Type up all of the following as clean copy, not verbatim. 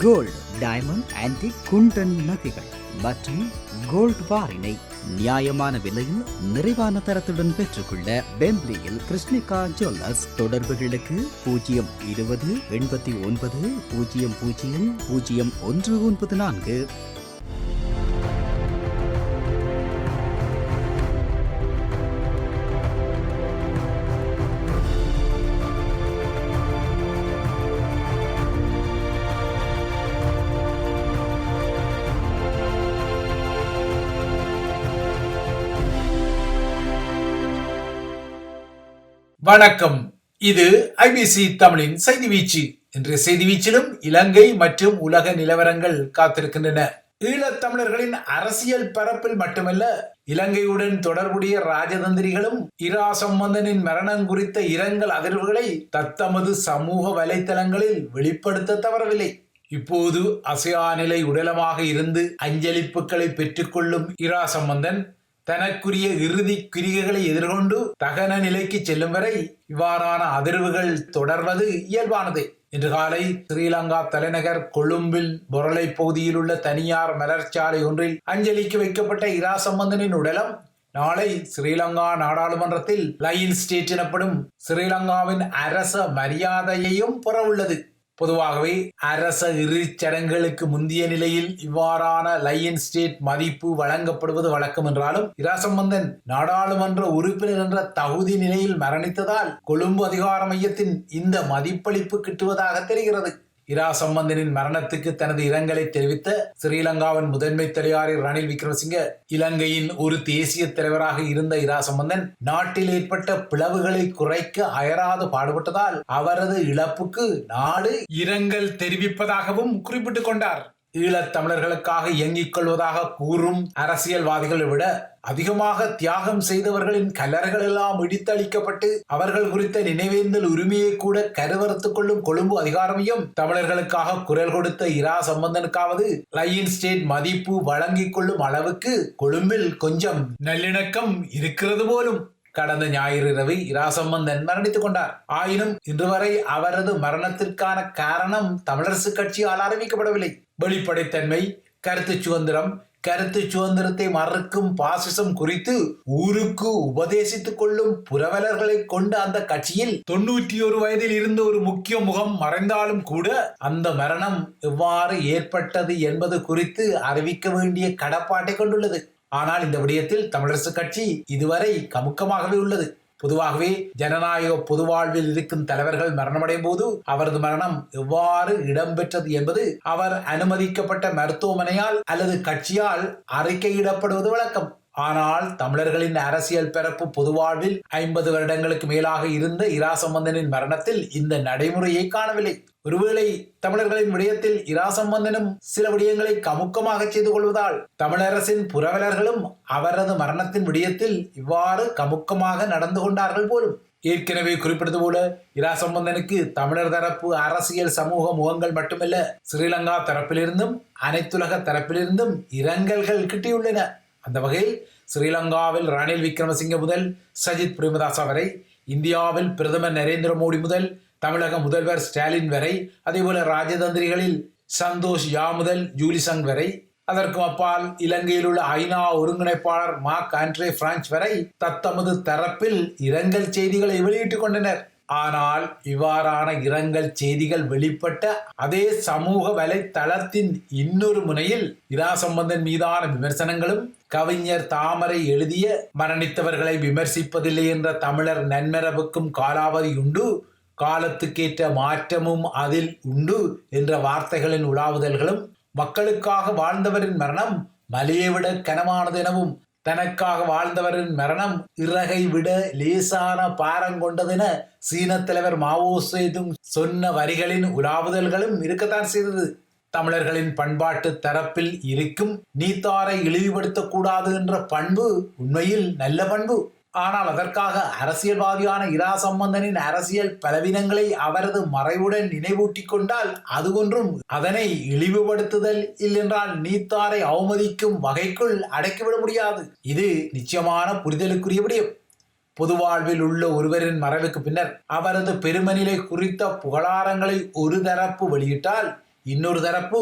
Gold, diamond, antique, குண்டன் நகைகள் மற்றும் gold பாரினை நியாயமான விலையில் நிறைவான தரத்துடன் பெற்றுக்கொள்ள பெம்ப்லியில் கிருஷ்ணிகா ஜுவல்லர்ஸ். தொடர்புகளுக்கு 020 89 00 0194. வணக்கம். இது ஐபிசி தமிழின் செய்தி வீச்சு. இன்றைய செய்தி வீச்சிலும் இலங்கை மற்றும் உலக நிலவரங்கள் காத்திருக்கின்றன. ஈழத்தமிழர்களின் அரசியல் பரப்பில் மட்டுமல்ல, இலங்கையுடன் தொடர்புடைய ராஜதந்திரிகளும் இரா சம்பந்தனின் மரணம் குறித்த இரங்கல் அதிர்வுகளை தத்தமது சமூக வலைத்தளங்களில் வெளிப்படுத்த தவறவில்லை. இப்போது அசையா நிலை உடலமாக இருந்து அஞ்சலிப்புகளை பெற்றுக்கொள்ளும் இரா சம்பந்தன் தனக்குரிய இறுதி கிரிகைகளை எதிர்கொண்டு தகன நிலைக்கு செல்லும் வரை இவ்வாறான அதிர்வுகள் தொடர்வது இயல்பானது. இன்று காலை ஸ்ரீலங்கா தலைநகர் கொழும்பில் பொரளை பகுதியில் உள்ள தனியார் மலர்ச்சாலை ஒன்றில் அஞ்சலிக்கு வைக்கப்பட்ட இரா சம்பந்தனின் உடலம் நாளை ஸ்ரீலங்கா நாடாளுமன்றத்தில் லயன் ஸ்டேட் எனப்படும் ஸ்ரீலங்காவின் அரச மரியாதையையும் பெற உள்ளது. பொதுவாகவே அரச இறுதிச் சடங்குகளுக்கு முந்திய நிலையில் இவ்வாறான லயன் ஸ்டேட் மதிப்பு வழங்கப்படுவது வழக்கம் என்றாலும், இரா சம்பந்தன் நாடாளுமன்ற உறுப்பினர் என்ற தகுதி நிலையில் மரணித்ததால் கொழும்பு அதிகார மையத்தின் இந்த மதிப்பளிப்பு கிட்டுவதாக தெரிகிறது. இரா சம்பந்தனின் மரணத்துக்கு தனது இரங்கலை தெரிவித்த ஸ்ரீலங்காவின் முதன்மை தலைவர் ரணில் விக்ரமசிங்க, இலங்கையின் ஒரு தேசிய தலைவராக இருந்த இரா சம்பந்தன் நாட்டில் ஏற்பட்ட பிளவுகளை குறைக்க அயராது பாடுபட்டதால் அவரது இழப்புக்கு நாடு இரங்கல் தெரிவிப்பதாகவும் குறிப்பிட்டுக் கொண்டார். ஈழத் தமிழர்களுக்காக இயங்கிக் கொள்வதாக கூறும் அரசியல்வாதிகளை விட அதிகமாக தியாகம் செய்தவர்களின் கல்லறைகள் எல்லாம் இடித்தளிக்கப்பட்டு அவர்கள் குறித்த நினைவேந்தல் உரிமையை கூட கருவறுத்துக் கொள்ளும் கொழும்பு அதிகாரமையும் தமிழர்களுக்காக குரல் கொடுத்த இரா சம்பந்தனுக்காவது லயன் ஸ்டேட் மதிப்பு வழங்கிக் கொள்ளும் அளவுக்கு கொழும்பில் கொஞ்சம் நல்லிணக்கம் இருக்கிறது போலும். கடந்த ஞாயிறு இரவு இரா சம்பந்தன் மரணித்துக் கொண்டார். ஆயினும் இன்று வரை அவரது மரணத்திற்கான காரணம் தமிழரசு கட்சியால் அறிவிக்கப்படவில்லை. வெளிப்படைத்தன்மை, கருத்து சுதந்திரம், கருத்து சுதந்திரத்தை மறுக்கும் பாசிசம் குறித்து ஊருக்கு உபதேசித்துக் கொள்ளும் புரவலர்களை கொண்ட அந்த கட்சியில் 91 வயதில் இருந்த ஒரு முக்கிய முகம் மறைந்தாலும் கூட அந்த மரணம் எவ்வாறு ஏற்பட்டது என்பது குறித்து அறிவிக்க வேண்டிய கடப்பாட்டை கொண்டுள்ளது. ஆனால் இந்த விடயத்தில் தமிழரசு கட்சி இதுவரை கமுக்கமாகவே உள்ளது. பொதுவாகவே ஜனநாயக பொதுவாழ்வில் இருக்கும் தலைவர்கள் மரணமடையும் போது அவரது மரணம் எவ்வாறு இடம்பெற்றது என்பது அவர் அனுமதிக்கப்பட்ட மருத்துவமனையால் அல்லது கட்சியால் அறிக்கையிடப்படுவது வழக்கம். ஆனால் தமிழர்களின் அரசியல் பரப்பு பொதுவாழ்வில் 50 வருடங்களுக்கு மேலாக இருந்த இரா சம்பந்தனின் மரணத்தில் இந்த நடைமுறையை காணவில்லை. ஒருவேளை தமிழர்களின் விடயத்தில் இரா சம்பந்தனும் சில விடயங்களை கமுக்கமாக செய்து கொள்வதால் தமிழரசின் புரவலர்களும் அவரது மரணத்தின் விடயத்தில் இவ்வாறு கமுக்கமாக நடந்து கொண்டார்கள் போலும். ஏற்கனவே குறிப்பிட்டது போல இரா சம்பந்தனுக்கு தமிழர் தரப்பு அரசியல் சமூக முகங்கள் மட்டுமல்ல, ஸ்ரீலங்கா தரப்பிலிருந்தும் அனைத்துலக தரப்பிலிருந்தும் இரங்கல்கள் கிட்டியுள்ளன. அந்த வகையில் ஸ்ரீலங்காவில் ரணில் விக்ரமசிங்க முதல் சஜித் பிரேமதாச வரை, இந்தியாவில் பிரதமர் நரேந்திர மோடி முதல் தமிழக முதல்வர் ஸ்டாலின் வரை, அதேபோல ராஜதந்திரிகளில் சந்தோஷ் யா முதல் ஜூலிசங் வரை, அதற்கும் அப்பால் இலங்கையில் உள்ள ஐநா ஒருங்கிணைப்பாளர் மார்க் ஆண்ட்ரே பிரான்ச் வரை தத்தமது தரப்பில் இரங்கல் செய்திகளை வெளியிட்டுக் கொண்டனர். ஆனால் இவ்வாறான இரங்கல் செய்திகள் வெளிப்பட்ட அதே சமூக வலைத்தளத்தின் இன்னொரு முனையில் இரா சம்பந்தன் மீதான விமர்சனங்களும், கவிஞர் தாமரை எழுதிய மரணித்தவர்களை விமர்சிப்பதில்லை என்ற தமிழர் நன்மரபுக்கும் காலாவதி உண்டு, காலத்துக்கேற்ற மாற்றமும் அதில் உண்டு என்ற வார்த்தைகளின் உலாவுதல்களும், மக்களுக்காக வாழ்ந்தவரின் மரணம் மலையை விட கனமானது எனவும் தனக்காக வாழ்ந்தவரின் மரணம் இறகை விட லேசான பாரங்கொண்டதென சீன தலைவர் மாவோ சேதுங் சொன்ன வரிகளின் உலாவுதல்களும் இருக்கத்தான் செய்தது. தமிழர்களின் பண்பாட்டு தரப்பில் இருக்கும் நீத்தாரை இழிவுபடுத்தக் கூடாது என்ற பண்பு உண்மையில் நல்ல பண்பு. ஆனால் அதற்காக அரசியல்வாதியான இரா சம்பந்தனின் அரசியல் பலவீனங்களை அவரது மறைவுடன் நினைவூட்டிக் கொண்டால் அது ஒன்றும் அதனை இழிவுபடுத்துதல் இல்லென்றால் நீத்தாரை அவமதிக்கும் வகைக்குள் அடக்கிவிட முடியாது. இது நிச்சயமான புரிதலுக்குரிய விடயம். பொது வாழ்வில் உள்ள ஒருவரின் மறைவுக்கு பின்னர் அவரது பெருமநிலை குறித்த புகழாரங்களை ஒரு தரப்பு வெளியிட்டால் இன்னொரு தரப்பு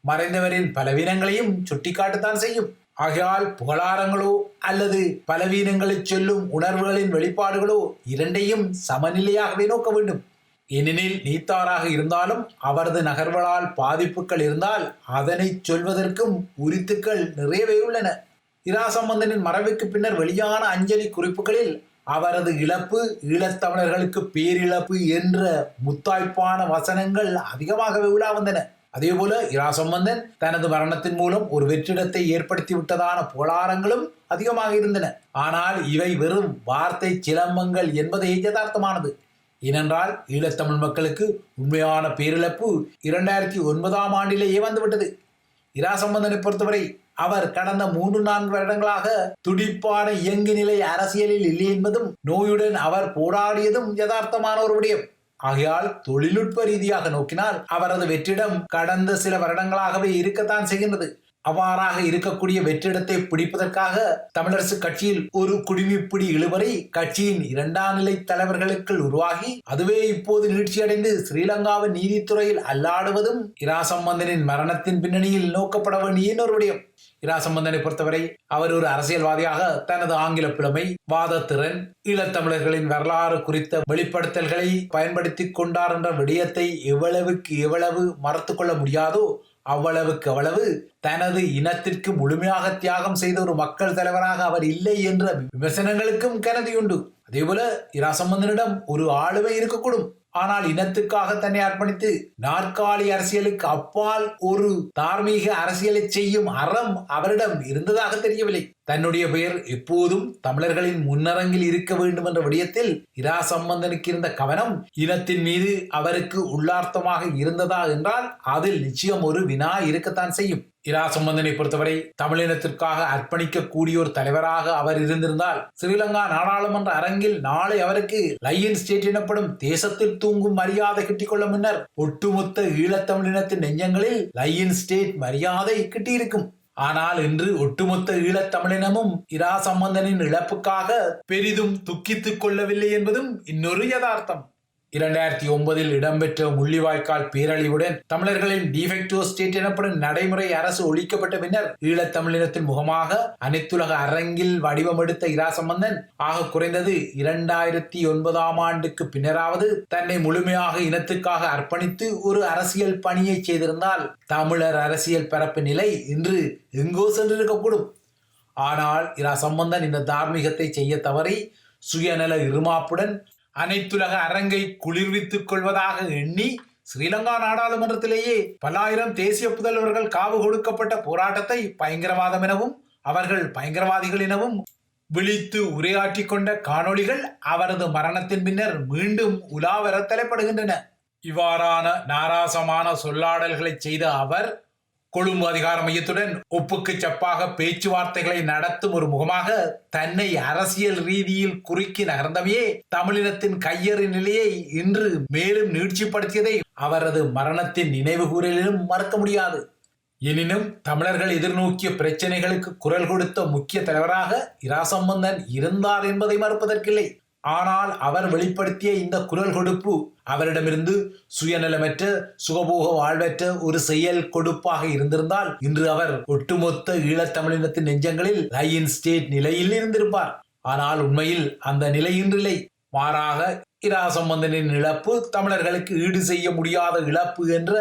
மறைந்தவரின் பலவீனங்களையும் சுட்டிக்காட்டத்தான் செய்யும். ஆகையால் புகழாரங்களோ அல்லது பலவீனங்களை சொல்லும் உணர்வுகளின் வெளிப்பாடுகளோ இரண்டையும் சமநிலையாகவே நோக்க வேண்டும். ஏனெனில் நீத்தாராக இருந்தாலும் அவரது நகர்வுகளால் பாதிப்புகள் இருந்தால் அதனை சொல்வதற்கும் உரித்துக்கள் நிறையவே உள்ளன. இரா சம்பந்தனின் மறைவுக்கு பின்னர் வெளியான அஞ்சலி குறிப்புகளில் அவரது இழப்பு ஈழத்தமிழர்களுக்கு பேரிழப்பு என்ற முத்தாய்ப்பான வசனங்கள் அதிகமாகவே உலா வந்தன. அதேபோல இரா சம்பந்தன் தனது மரணத்தின் மூலம் ஒரு வெற்றிடத்தை ஏற்படுத்தி விட்டதான புகழாரங்களும் அதிகமாக இருந்தன. ஆனால் இவை வெறும் வார்த்தை சிலம்பங்கள் என்பதே யதார்த்தமானது. ஏனென்றால் ஈழத்தமிழ் மக்களுக்கு உண்மையான பேரிழப்பு 2009 ஆண்டிலேயே வந்துவிட்டது. இரா சம்பந்தனை பொறுத்தவரை அவர் கடந்த 3-4 வருடங்களாக துடிப்பான இயங்கு நிலை அரசியலில் இல்லை என்பதும் நோயுடன் அவர் போராடியதும் யதார்த்தமான ஒரு விடயம். ஆகையால் தொழில்நுட்ப ரீதியாக நோக்கினால் அவரது வெற்றிடம் கடந்த சில வருடங்களாகவே இருக்கத்தான் செய்கின்றது. அவ்வாறாக இருக்கக்கூடிய வெற்றிடத்தை பிடிப்பதற்காக தமிழரசு கட்சியில் ஒரு குடிமிப்பிடி இழுவரை கட்சியின் 2ஆம் நிலை தலைவர்களுக்குள் உருவாகி அதுவே இப்போது நீட்சியடைந்து ஸ்ரீலங்காவின் நீதித்துறையில் அல்லாடுவதும் இரா சம்பந்தனின் மரணத்தின் பின்னணியில் நோக்கப்பட வேண்டிய இன்னொரு விடயம். இரா சம்பந்தனை பொறுத்தவரை அவர் ஒரு அரசியல்வாதியாக தனது ஆங்கில புலமை, வாதத்திறன், ஈழத்தமிழர்களின் வரலாறு குறித்த வெளிப்படுத்தல்களை பயன்படுத்தி கொண்டார் என்ற விடயத்தை எவ்வளவுக்கு எவ்வளவு மறுத்து கொள்ள முடியாதோ அவ்வளவுக்கு அவ்வளவு தனது இனத்திற்கு முழுமையாக தியாகம் செய்த ஒரு மக்கள் தலைவராக அவர் இல்லை என்ற விமர்சனங்களுக்கும் கனதியுண்டு. அதேபோல இரா சம்பந்தனிடம் ஒரு ஆளுமை இருக்கக்கூடும். ஆனால் இனத்துக்காக தன்னை அர்ப்பணித்து நாற்காலி அரசியலுக்கு அப்பால் ஒரு தார்மீக அரசியலை செய்யும் அறம் அவரிடம் இருந்ததாக தெரியவில்லை. தன்னுடைய பெயர் எப்போதும் தமிழர்களின் முன்னரங்கில் இருக்க வேண்டும் என்ற விடயத்தில் இரா சம்பந்தனுக்கு இருந்த கவனம் இனத்தின் மீது அவருக்கு உள்ளார்த்தமாக இருந்ததா என்றால் அதில் நிச்சயம் ஒரு வினா இருக்கத்தான் செய்யும். இரா சம்பந்தனை பொறுத்தவரை தமிழினத்திற்காக அர்ப்பணிக்க கூடிய ஒரு தலைவராக அவர் இருந்திருந்தால் ஸ்ரீலங்கா நாடாளுமன்ற அரங்கில் நாளை அவருக்கு லயன் ஸ்டேட் எனப்படும் தேசத்தில் தூங்கும் மரியாதை கிட்டிக்கொள்ள முன்னர் ஒட்டுமொத்த ஈழத்தமிழினத்தின் நெஞ்சங்களில் லயன் ஸ்டேட் மரியாதை கிட்டியிருக்கும். ஆனால் இன்று ஒட்டுமொத்த ஈழத்தமிழினமும் இரா சம்பந்தனின் இழப்புக்காக பெரிதும் துக்கித்துக் கொள்ளவில்லை என்பதும் இன்னொரு யதார்த்தம். 2009 இடம்பெற்ற முள்ளிவாய்க்கால் பேரழிவுடன் தமிழர்களின் டிஃபெக்டோ ஸ்டேட் எனப்படும் நடைமுறை அரசு ஒழிக்கப்பட்ட பின்னர் ஈழத்தமிழினத்தின் முகமாக அனைத்துலக அரங்கில் வடிவமெடுத்த இரா சம்பந்தன் ஆக குறைந்தது 2009 ஆண்டுக்கு பின்னராவது தன்னை முழுமையாக இனத்துக்காக அர்ப்பணித்து ஒரு அரசியல் பணியை செய்திருந்தால் தமிழர் அரசியல் பரப்பு நிலை இன்று எங்கோ சென்றிருக்கக்கூடும். ஆனால் இரா சம்பந்தன் இந்த தார்மீகத்தை செய்ய தவறி சுயநல இருமாப்புடன் அனைத்துலக அரங்கை குளிர்வித்துக் கொள்வதாக எண்ணி ஸ்ரீலங்கா நாடாளுமன்றத்திலேயே பல்லாயிரம் தேசிய புதல்வர்கள் காவு கொடுக்கப்பட்ட போராட்டத்தை பயங்கரவாதம் எனவும் அவர்கள் பயங்கரவாதிகள் எனவும் விழித்து உரையாற்றி கொண்ட காணொளிகள் அவரது மரணத்தின் பின்னர் மீண்டும் உலாவர தலைப்படுகின்றன. இவ்வாறான நாராசமான சொல்லாடல்களை செய்த அவர் கொழும்பு அதிகார மையத்துடன் ஒப்புக்கு சப்பாக பேச்சுவார்த்தைகளை நடத்தும் ஒரு முகமாக தன்னை அரசியல் ரீதியில் குறுக்கி நகர்ந்தவையே தமிழினத்தின் கையறு நிலையை இன்று மேலும் நீட்சிப்படுத்தியதை அவரது மரணத்தின் நினைவு கூறலிலும் மறக்க முடியாது. எனினும் தமிழர்கள் எதிர்நோக்கிய பிரச்சனைகளுக்கு குரல் கொடுத்த முக்கிய தலைவராக இரா சம்பந்தன் இருந்தார் என்பதை மறுப்பதற்கில்லை. ஆனால் அவர் வெளிப்படுத்திய இந்த குரல் கொடுப்பு அவரிடமிருந்து சுயநலமற்ற சுகபோக வாழ்வற்ற ஒரு செயல் கொடுப்பாக இருந்திருந்தால் இன்று அவர் ஒட்டுமொத்த ஈழத்தமிழினத்தின் நெஞ்சங்களில் லயன் ஸ்டேட் நிலையில் இருந்திருப்பார். ஆனால் உண்மையில் அந்த நிலை இன்றில்லை. மாறாக இரா சம்பந்தனின் இழப்பு தமிழர்களுக்கு ஈடு செய்ய முடியாத இழப்பு என்ற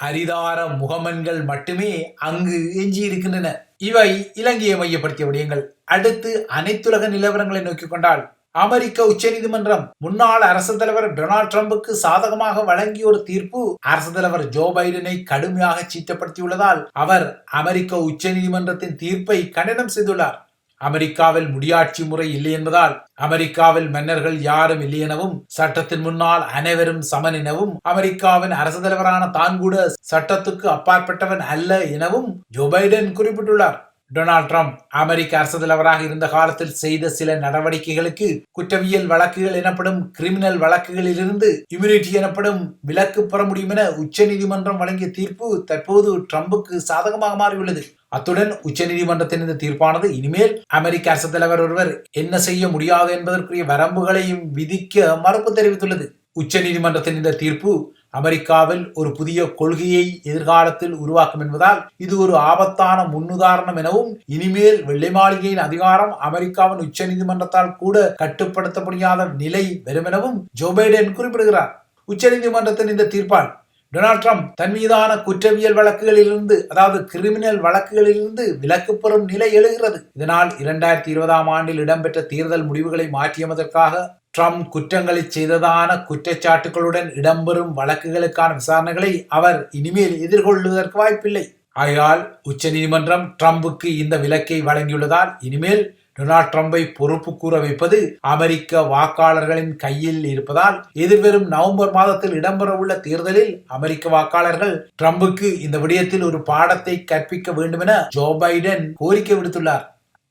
அரிதார முகமன்கள் மட்டுமே அங்கு எஞ்சியிருக்கின்றன. இவை இலங்கையை மையப்படுத்திய விடயங்கள். அடுத்து அனைத்துலக நிலவரங்களை நோக்கிக் கொண்டால் அமெரிக்க உச்சநீதிமன்றம் முன்னாள் அரசு தலைவர் டொனால்ட் ட்ரம்புக்கு சாதகமாக வழங்கிய ஒரு தீர்ப்பு அரசு தலைவர் ஜோ பைடனை கடுமையாக சீற்றப்படுத்தியுள்ளதால் அவர் அமெரிக்க உச்சநீதிமன்றத்தின் தீர்ப்பை கண்டனம் செய்துள்ளார். அமெரிக்காவில் முடியாட்சி முறை இல்லை என்பதால் அமெரிக்காவில் மன்னர்கள் யாரும் இல்லை எனவும் சட்டத்தின் முன்னால் அனைவரும் சமன் எனவும் அமெரிக்காவின் அரசு தலைவரான தான் கூட சட்டத்துக்கு அப்பாற்பட்டவன் அல்ல எனவும் ஜோ பைடன் குறிப்பிட்டுள்ளார். டொனால்ட் ட்ரம்ப் அமெரிக்க அரசு தலைவராக இருந்த காலத்தில் செய்த சில நடவடிக்கைகளுக்கு குற்றவியல் வழக்குகள் எனப்படும் கிரிமினல் வழக்குகளிலிருந்து இம்யூனிட்டி எனப்படும் விலக்கு பெற முடியும் என உச்சநீதிமன்றம் வழங்கிய தீர்ப்பு தற்போது ட்ரம்புக்கு சாதகமாக மாறியுள்ளது. அத்துடன் உச்சநீதிமன்றத்தின் இந்த தீர்ப்பானது இனிமேல் அமெரிக்க அரசு தலைவர் ஒருவர் என்ன செய்ய முடியாது என்பதற்குரிய வரம்புகளையும் விதிக்க மறுப்பு தெரிவித்துள்ளது. உச்சநீதிமன்றத்தின் இந்த தீர்ப்பு அமெரிக்காவில் ஒரு புதிய கொள்கையை எதிர்காலத்தில் உருவாக்கும் என்பதால் இது ஒரு ஆபத்தான முன்னுதாரணம் எனவும் இனிமேல் வெள்ளை மாளிகையின் அதிகாரம் அமெரிக்காவின் உச்ச நீதிமன்றத்தால் கூட கட்டுப்படுத்த முடியாத நிலை வரும் எனவும் ஜோ பைடன் குறிப்பிடுகிறார். உச்சநீதிமன்றத்தின் இந்த தீர்ப்பால் டொனால்ட் ட்ரம்ப் தன் மீதான குற்றவியல் வழக்குகளிலிருந்து அதாவது கிரிமினல் வழக்குகளிலிருந்து விலக்கு பெறும் நிலை எழுகிறது. இதனால் 2020 ஆண்டில் இடம்பெற்ற தேர்தல் முடிவுகளை மாற்றியமைப்பதற்காக ட்ரம்ப் குற்றங்களை செய்ததான குற்றச்சாட்டுகளுடன் இடம்பெறும் வழக்குகளுக்கான விசாரணைகளை அவர் இனிமேல் எதிர்கொள்வதற்கு வாய்ப்பில்லை. ஆகையால் உச்சநீதிமன்றம் ட்ரம்புக்கு இந்த விலக்கை வழங்கியுள்ளதால் இனிமேல் டொனால்ட் ட்ரம்பை பொறுப்பு கூற வைப்பது அமெரிக்க வாக்காளர்களின் கையில் இருப்பதால் எதிர்வரும் நவம்பர் மாதத்தில் இடம்பெறவுள்ள தேர்தலில் அமெரிக்க வாக்காளர்கள் ட்ரம்புக்கு இந்த விடயத்தில் ஒரு பாடத்தை கற்பிக்க வேண்டும் என ஜோ பைடன் கோரிக்கை விடுத்துள்ளார்.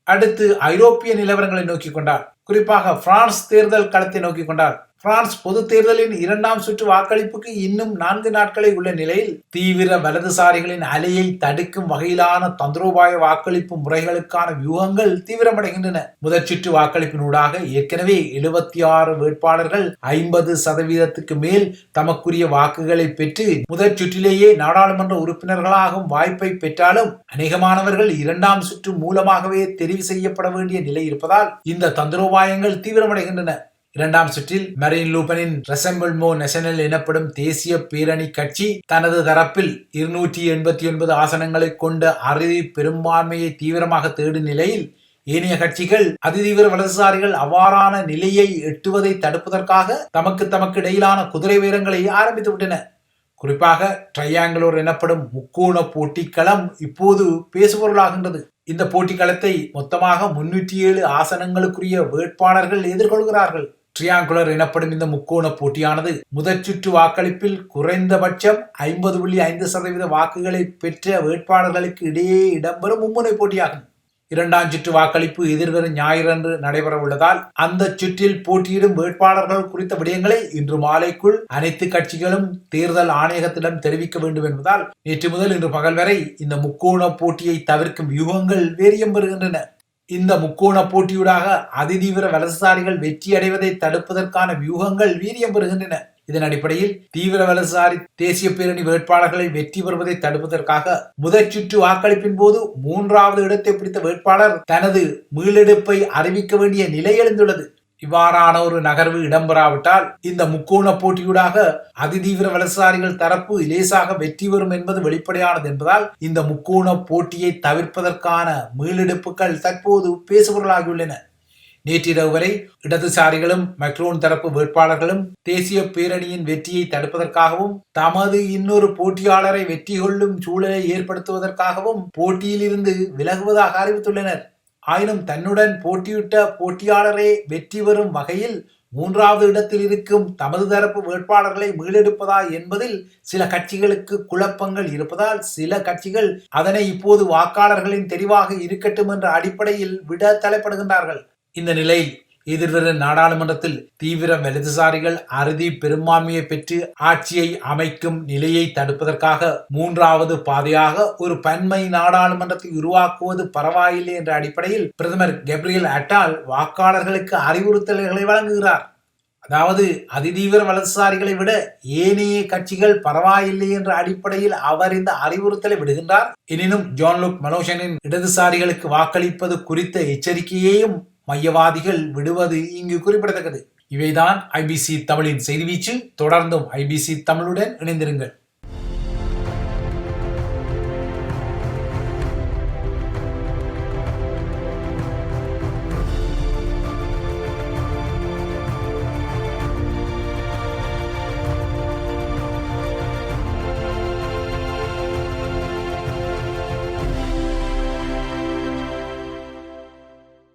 அடுத்து ஐரோப்பிய நிலவரங்களை நோக்கிக் கொண்டார். குறிப்பாக பிரான்ஸ் தேர்தல் களத்தை நோக்கிக் கொண்டார். பிரான்ஸ் பொது தேர்தலின் 2ஆம் சுற்று வாக்களிப்புக்கு இன்னும் 4 நாட்களே உள்ள நிலையில் தீவிர வலதுசாரிகளின் அலையை தடுக்கும் வகையிலான தந்திரோபாய வாக்களிப்பு முறைகளுக்கான வியூகங்கள் தீவிரமடைகின்றன. முதற் சுற்று வாக்களிப்பினூடாக ஏற்கனவே 76 வேட்பாளர்கள் 50% மேல் தமக்குரிய வாக்குகளை பெற்று முதற் சுற்றிலேயே நாடாளுமன்ற உறுப்பினர்களாகும் வாய்ப்பை பெற்றாலும் அநேகமானவர்கள் 2ஆம் சுற்று மூலமாகவே தெரிவு செய்யப்பட வேண்டிய நிலை இருப்பதால் இந்த தந்திரோபாயங்கள் தீவிரமடைகின்றன. 2ஆம் சுற்றில் மரீன் லூபனின் ரெசம்பிள்மோ நேஷனல் எனப்படும் தேசிய பேரணி கட்சி தனது தரப்பில் 289 ஆசனங்களை கொண்ட அறுதி பெரும்பான்மையை தீவிரமாக தேடும் நிலையில் ஏனைய கட்சிகள் அதிதீவிர வலதுசாரிகள் அவ்வாறான நிலையை எட்டுவதை தடுப்பதற்காக தமக்கு இடையிலான குதிரை வீரங்களை ஆரம்பித்து விட்டன. குறிப்பாக ட்ரையாங்குலர் எனப்படும் முக்கோண போட்டிக்களம் இப்போது பேசுபொருளாகின்றது. இந்த போட்டிக்களத்தை மொத்தமாக 307 ஆசனங்களுக்குரிய வேட்பாளர்கள் எதிர்கொள்கிறார்கள். ட்ரையாங்குலர் எனப்படும் இந்த முக்கோண போட்டியானது முதற் சுற்று வாக்களிப்பில் குறைந்தபட்சம் 50.5% வாக்குகளை பெற்ற வேட்பாளர்களுக்கு இடையே இடம்பெறும் மும்முனை போட்டியாகும். 2ஆம் சுற்று வாக்களிப்பு எதிர்வரும் ஞாயிறன்று நடைபெற உள்ளதால் அந்த சுற்றில் போட்டியிடும் வேட்பாளர்கள் குறித்த விடயங்களை இன்று மாலைக்குள் அனைத்து கட்சிகளும் தேர்தல் ஆணையகத்திடம் தெரிவிக்க வேண்டும் என்பதால் நேற்று முதல் இன்று பகல் வரை இந்த முக்கோண போட்டியை தவிர்க்கும் வியூகங்கள் வேரியம் பெறுகின்றன. இந்த முக்கோண போட்டியூடாக அதிதீவிர வலதுசாரிகள் வெற்றி அடைவதை தடுப்பதற்கான வியூகங்கள் வீரியம் பெறுகின்றன. இதன் அடிப்படையில் தீவிர வலதுசாரி தேசிய பேரணி வேட்பாளர்களை வெற்றி பெறுவதை தடுப்பதற்காக முதற் சுற்று வாக்களிப்பின் போது 3வது இடத்தை பிடித்த வேட்பாளர் தனது மீளெடுப்பை அறிவிக்க வேண்டிய நிலை எழுந்துள்ளது. இவ்வாறான ஒரு நகர்வு இடம்பெறாவிட்டால் இந்த முக்கோண போட்டியூடாக அதிதீவிர வலதுசாரிகள் தரப்பு லேசாக வெற்றி பெறும் என்பது வெளிப்படையானது என்பதால் இந்த முக்கோண போட்டியை தவிர்ப்பதற்கான மீளெடுப்புகள் தற்போது பேசுபொருளாகியுள்ளன. நேற்றிரவு வரை இடதுசாரிகளும் மக்ரோன் தரப்பு வேட்பாளர்களும் தேசிய பேரணியின் வெற்றியை தடுப்பதற்காகவும் தமது இன்னொரு போட்டியாளரை வெற்றி கொள்ளும் சூழலை ஏற்படுத்துவதற்காகவும் போட்டியிலிருந்து விலகுவதாக அறிவித்துள்ளனர். ஆயினும் தன்னுடன் போட்டியிட்ட போட்டியாளரே வெற்றி பெறும் வகையில் 3வது இடத்தில் இருக்கும் தமது தரப்பு வேட்பாளர்களை மீளெடுப்பதா என்பதில் சில கட்சிகளுக்கு குழப்பங்கள் இருப்பதால் சில கட்சிகள் அதனை இப்போது வாக்காளர்களின் தெரிவாக இருக்கட்டும் என்ற அடிப்படையில் விட தலைப்படுகின்றார்கள். இந்த நிலையில் எதிர்வரும் நாடாளுமன்றத்தில் தீவிர வலதுசாரிகள் அறுதி பெரும்பான்மையை பெற்று ஆட்சியை அமைக்கும் நிலையை தடுப்பதற்காக 3வது பாதையாக ஒரு பன்மை நாடாளுமன்றத்தை உருவாக்குவது பரவாயில்லை என்ற அடிப்படையில் பிரதமர் கேப்ரியல் அட்டால் வாக்காளர்களுக்கு அறிவுறுத்தல்களை வழங்குகிறார். அதாவது அதிதீவிர வலதுசாரிகளை விட ஏனைய கட்சிகள் பரவாயில்லை என்ற அடிப்படையில் அவர் இந்த அறிவுறுத்தலை விடுகின்றார். எனினும் ஜான் லுக் மெலோனின் இடதுசாரிகளுக்கு வாக்களிப்பது குறித்த எச்சரிக்கையையும் மையவாதிகள் விடுவது இங்கு குறிப்பிடத்தக்கது. இவைதான் ஐபிசி தமிழின் செய்தி வீச்சு. தொடர்ந்தும் ஐபிசி தமிழுடன் இணைந்திருங்கள்.